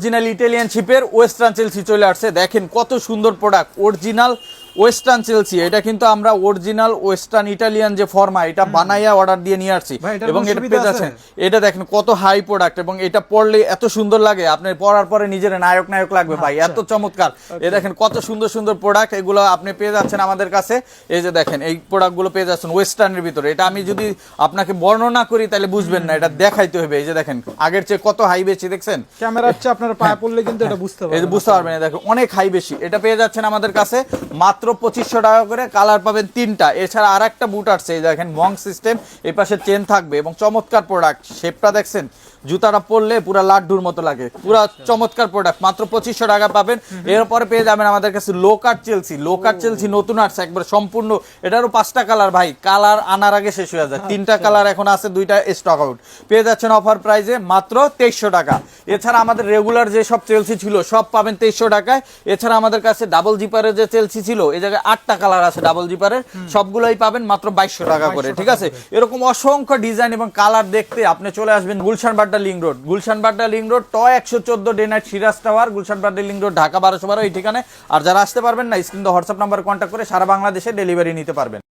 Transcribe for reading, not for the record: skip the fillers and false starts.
Original Italian শিপের western Chelsea চলে আসছে। দেখেন কত সুন্দর প্রোডাক্ট, অরিজিনাল ওয়েস্টার্ন চেলসি। এটা কিন্তু আমরা অরিজিনাল ওয়েস্টার্ন ইটালিয়ান যে ফর্মা, এটা বানাইয়া অর্ডার দিয়ে নিয়ে আসছি এবং এটা পেয়ে যাচ্ছেন। এটা দেখেন কত হাই প্রোডাক্ট, এবং এটা পরলে এত সুন্দর লাগে, আপনি পরার পরে নিজের নায়ক নায়ক লাগবে ভাই, এত চমৎকার। এ দেখেন কত সুন্দর সুন্দর প্রোডাক্ট, এগুলো আপনি পেয়ে যাচ্ছেন আমাদের কাছে। এই যে দেখেন এই প্রোডাক্টগুলো পেয়ে যাচ্ছেন ওয়েস্টার্নের ভিতরে। এটা আমি যদি আপনাকে বর্ণনা করি তাহলে বুঝবেন না, এটা দেখাইতে হবে। এই যে দেখেন আগের চেয়ে কত হাই বেশি, দেখছেন ক্যামেরা হচ্ছে আপনার পায়ে পড়লে কিন্তু এটা বুঝতে পারবেন। এই যে বুঝতে পারবেন, দেখো অনেক হাই বেশি। এটা পেয়ে যাচ্ছেন আমাদের কাছে মাত্র 2500 টাকা করে। কালার পাবেন 3টা। এছাড়া আর একটা বুট আসছে, এই দেখেন মং সিস্টেম, এই পাশে চেন থাকবে এবং চমৎকার প্রোডাক্ট। শেপটা দেখছেন, জুতাটা পরলে পুরা লাড্ডুর মতো লাগে, পুরা চমৎকার প্রোডাক্ট। মাত্র 2500 টাকা পাবেন। এরপরে পেয়ে যাবেন আমাদের কাছে লো কাট চেলসি। লো কাট চেলসি নতুন আসছে একবার সম্পূর্ণ। এটারও 5টা কালার ভাই, কালার আনার আগে শেষ হয়ে যায়। 3টা কালার এখন আছে, 2টা স্টক আউট। পেয়ে যাচ্ছেন অফার প্রাইজে মাত্র 2300 টাকা। এছাড়া আমাদের রেগুলার যে সব চেলসি ছিল সব পাবেন 2300 টাকায়। এছাড়া আমাদের কাছে ডাবল জিপারের যে চেলসি ছিল, এই জায়গায় 8টা কালার আছে ডাবল জিপারের, সবগুলোই পাবেন মাত্র 2200 টাকা করে। ঠিক আছে, এরকম অসংখ্য ডিজাইন এবং কালার দেখতে আপনি চলে আসবেন Gulshan Badda link road. Gulshan Badda link road ট 114 day night Siraj tower, Gulshan Badda link road, Dhaka 1212 এই ঠিকানায়। আর যারা আসতে পারবেন না, স্ক্রিন হোয়াটসঅ্যাপ নাম্বার কন্ট্যাক্ট করে সারা বাংলাদেশে ডেলিভারি নিতে পারবেন।